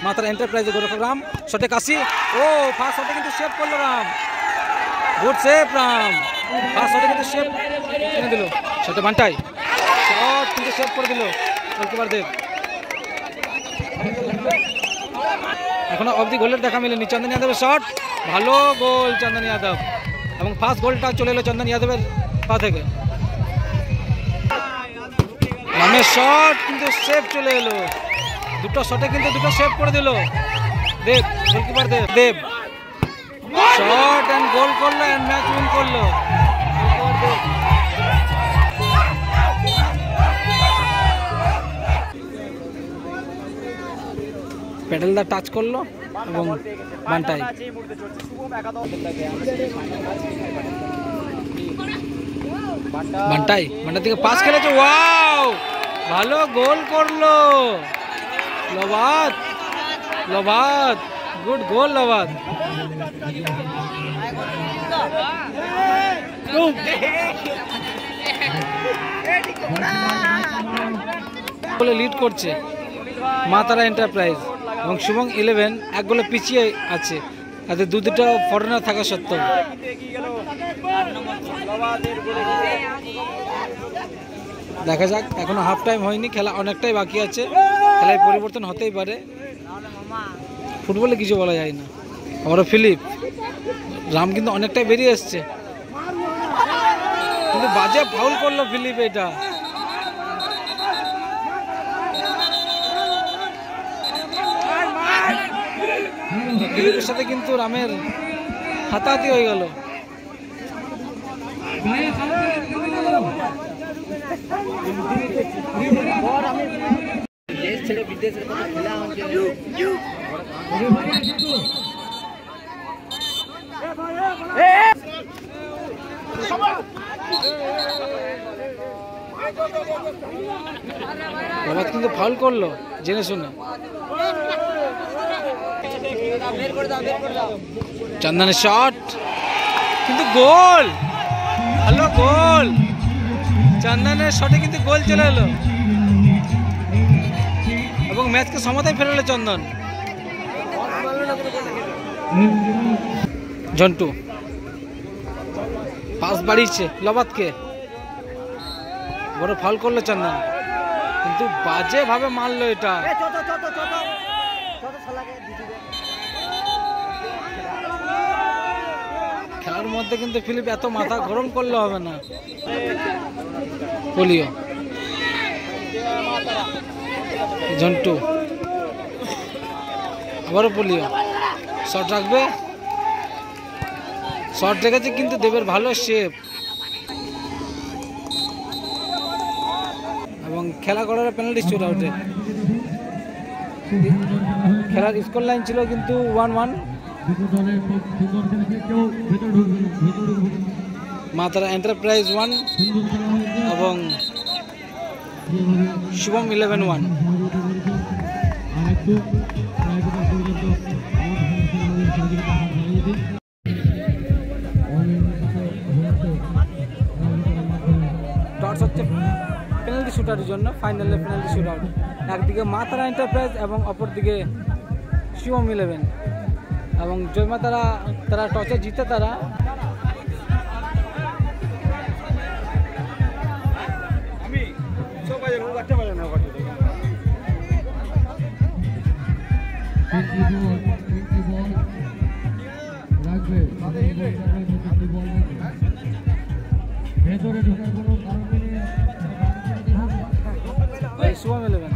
মাতারা এন্টারপ্রাইজে গোলরক্ষক রাম শটে কাশি। ও ফার্স্ট শটে কিন্তু সেভ করলো Ram, good save Ram, first শটে কিন্তু সেভ এনে দিল। শটে বান্টাই শট কিন্তু সেভ করে দিল গোলকিপার দেব। এখনো অবধি গোলের দেখা মেলেনি। চন্দন যাদবের শট, ভালো গোল চন্দন যাদব, এবং ফার্স্ট গোলটা চলে এলো চন্দন যাদবের পা থেকে। রামের শট কিন্তু সেভ চলে এলো, দুটো শটে কিন্তু দুটো সেভ করে দিল Dev, goalkeeper Dev. Dev shot and goal করলো এন্ড ম্যাচ উইন করলো। প্যাডেলদা টাচ করলো এবং বান্টাই বান্টাই থেকে পাস খেলেছে, ওয়াও ভালো গোল করলো লবাদ, লবাদ গুড গোল লবাদ। বলে লিড করছে মাতারা এন্টারপ্রাইজ এবং শুভং 11 এক গোলে পিছিয়ে আছে, তাদের দুটো ফরেনার থাকা সত্ত্বেও। দেখা যাক, এখনো হাফ টাইম হয়নি, খেলা অনেকটাই বাকি আছে, খেলায় পরিবর্তন হতেই পারে, ফুটবলে কিছু বলা যায় না। আবারও ফিলিপ, রাম কিন্তু অনেকটাই বেরিয়ে এসছে, কিন্তু বাজে ফাউল করলো ফিলিপ। এটা ফিলিপের সাথে কিন্তু রামের হাতাহাতি হয়ে গেল। কিন্তু ফাউল করলো জেনে শুনে। চন্দনের শট কিন্তু গোল, ভালো গোল, চন্দনের শটে কিন্তু গোল চলে এলো এবং ম্যাচকে সমতায় ফেলে এলো চন্দন। জন্টু পাস বাড়িয়েছে লবাদকে, বড় ফাউল করলো চন্দন, কিন্তু বাজে ভাবে মারলো এটা। খেলার মধ্যে কিন্তু ফিলিপ এত মাথা গরম করলে হবে না। পোলিও জন্টু, আবারও পোলিও শট রাখবে, শট রেখেছে কিন্তু দেবের ভালো শেপ, এবং খেলা করার পেনাল্টি শুট আউটে। খেলার স্কোর লাইন ছিল কিন্তু 1-1। মাতারা এন্টারপ্রাইজ 1 এবং শুভম 11-1। টস হচ্ছে পেনাল্টি শুটারের জন্য, ফাইনালে পেনাল্টি শুট আউট। একদিকে মাতারা এন্টারপ্রাইজ এবং অপরদিকে শুভম 11, এবং জয়মা তারা টসে জিতে তারা Shubham 11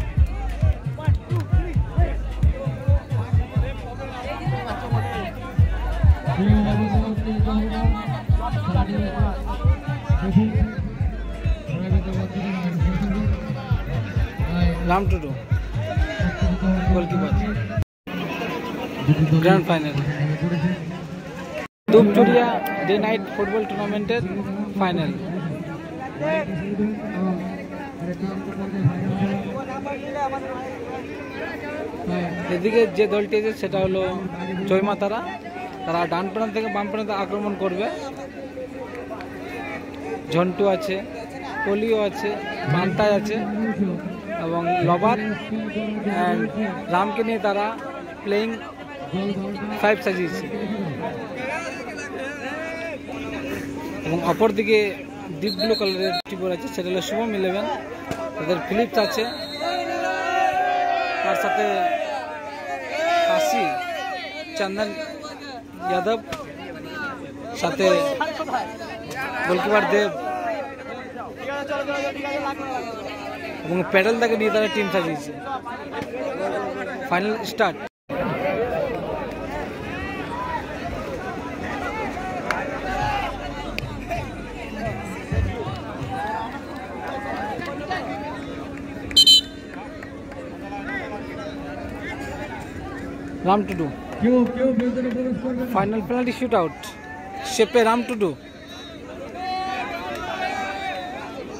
Ram Tudu goalkeeper. Grand final Dupchuria day night football টুর্নামেন্টের ফাইনাল। এদিকে যে দলটি আছে সেটা হলো জয়মা তারা ডান প্রান্ত থেকে বাম প্রান্তে আক্রমণ করবে। ঝন্টু আছে, পোলিও আছে, বান্টাই আছে এবং লবাদ রামকে নিয়ে তারা প্লেইং 5 সাজিয়েছে এবং অপরদিকে ডিপ ব্লু কালারের টিপর আছে, সেটা হলো শুভম 11। তাদের ফিলিপস আছে, তার সাথে কাশি, চন্দন যাদব, সাথে গোলকিপার দেব এবং প্যাডেল তাকে নিয়ে তারা টিম সাজিয়েছে। Final start. Ram Tudu final penalty shoot out শেপে রাম টুডু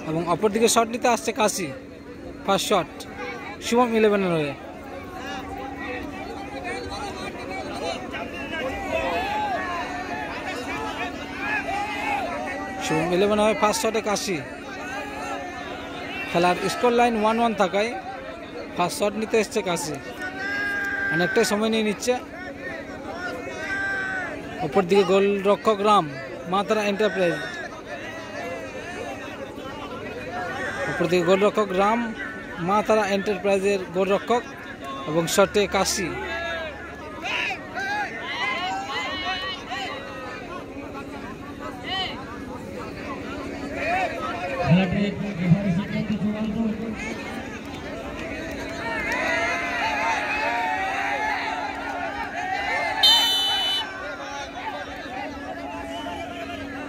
এবং অপরদিকে শট নিতে আসছে কাশি। ফার্স্ট শট শুভম 11-এর হয়ে। শুভম 11 হয়ে ফার্স্ট শটে কাশি। খেলার স্কোর লাইন 1-1 থাকায় ফার্স্ট শট নিতে এসছে কাশি, অনেকটাই সময় নিয়ে নিচ্ছে। অপরদিকে গোলরক্ষক রাম, মা তারা এন্টারপ্রাইজ। অপরদিকে গোলরক্ষক রাম, মা তারা এন্টারপ্রাইজের গোলরক্ষক এবং শটে কাশি।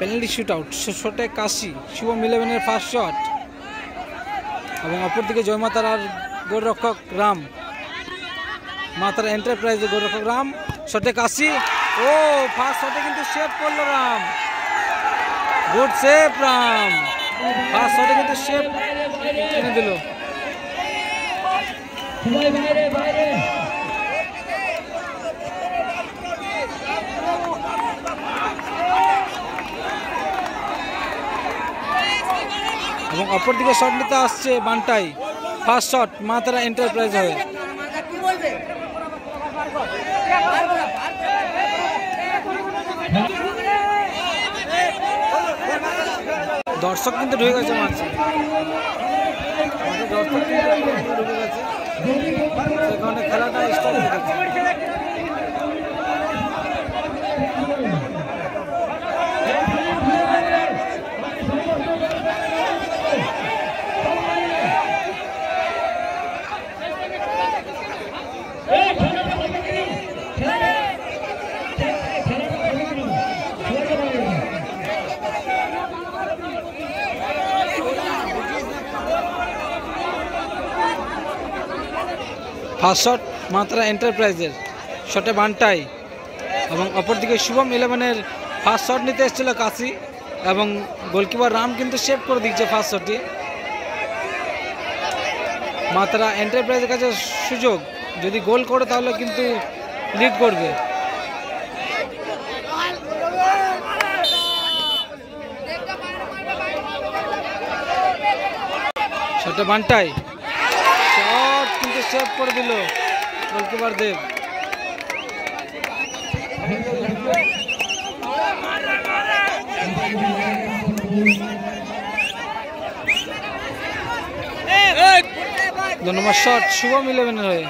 পেনাল্টি শুট আউট শটে কাশি। শুভম 11-এর ফার্স্ট শট এবং অপরদিকে জয়মাতারার গোলরক্ষক রাম, মাতারা এন্টারপ্রাইজের গোলরক্ষক রাম, শটে কাশি। ও ফার্স্ট শটে কিন্তু সেভ করলো Ram, good save Ram. First শটে কিন্তু সেভ এনে দিল। এবং অপরদিকে শট নিতে আসছে বান্টাই। ফার্স্ট শট মা তারা এন্টারপ্রাইজ হয়ে। দর্শক কিন্তু ঢুকে গেছে মাঠে, দর্শক কিন্তু ঢুকে গেছে, সেখানে খেলাটা স্টার্ট হয়ে গেছে। ফার্স্ট শট মাত্রা এন্টারপ্রাইজের, শটে বান্টাই এবং অপরদিকে শুভম 11-এর ফার্স্ট শট নিতে এসেছিল কাশি এবং গোলকিপার রাম কিন্তু সেভ করে দিচ্ছে ফার্স্ট শটটি। মাত্রা এন্টারপ্রাইজের কাছে সুযোগ, যদি গোল করে তাহলে কিন্তু লিড করবে। শটে বান্টাই, শট কিন্তু সেভ করে দিল গোলকিপার দেব। দু নম্বর শট শুভম 11-এর হয়ে।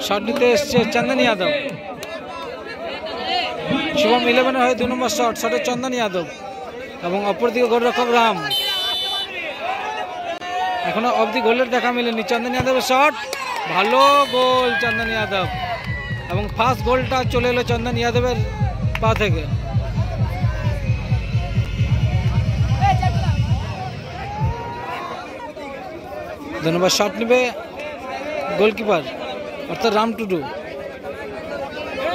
শট নিতে এসছে চন্দন যাদব। শুভম 11-এর হয়ে 2 নম্বর শট, শটে চন্দন যাদব এবং অপরদিকে গোলরক্ষক রাম। এখনো অবধি গোলের দেখা মেলেনি। চন্দন যাদবের শট, ভালো গোল চন্দন যাদব এবং ফার্স্ট গোলটা চলে এলো চন্দন যাদবের পা থেকে। ধন্যবাদ। শট নেবে গোলকিপার অর্থাৎ রাম টুডু।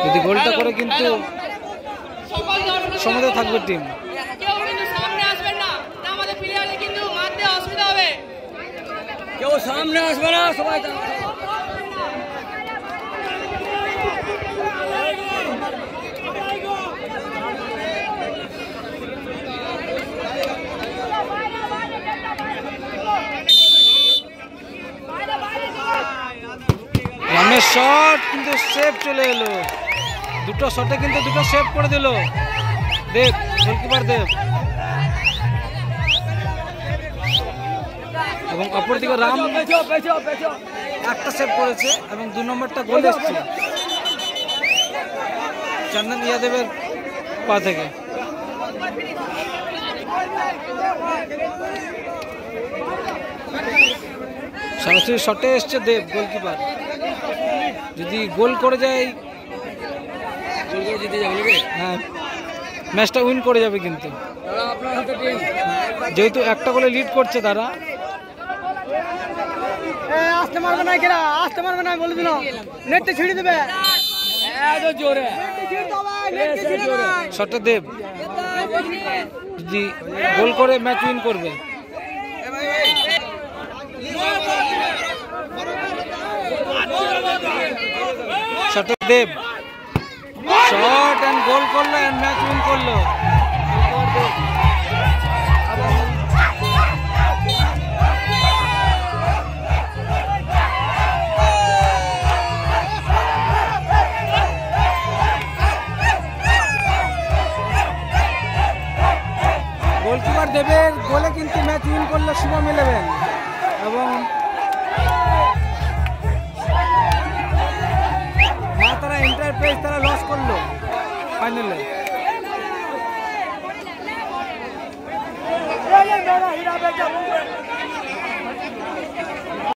যদি গোলটা করে কিন্তু সময় থাকবে টিম। কেউ সামনে আসবে না, সবাই শট কিন্তু সেভ চলে এলো, দুটো শটে কিন্তু দুটো সেভ করে দিল দেব, গোলকিপার দেব। এবং অপরদিকে রাম একটা সেভ করেছে এবং 2 নম্বরটা গোল এসছে চন্দন ইয়াদেবের পা থেকে। সরাসরি শটে এসছে দেব গোলকিপার, যদি গোল করে যায় হ্যাঁ ম্যাচটা উইন করে যাবে, কিন্তু যেহেতু একটা গোলে লিড করছে তারা। আসতে মারবে না, কেরা আসতে মারবে না বলে দিল, নেটটা ছিঁড়ে দেবে জোরে শটে দেব যদি গোল করে ম্যাচ উইন করবে। শটে দেব শট এন্ড গোল করলো এন্ড ম্যাচ উইন করলো। গোলকিপার দেবের গোলে কিন্তু ম্যাচ উইন করলো শুভম 11 এবং মা তারা এন্টারপ্রাইজ তারা লস করলো ফাইনালে।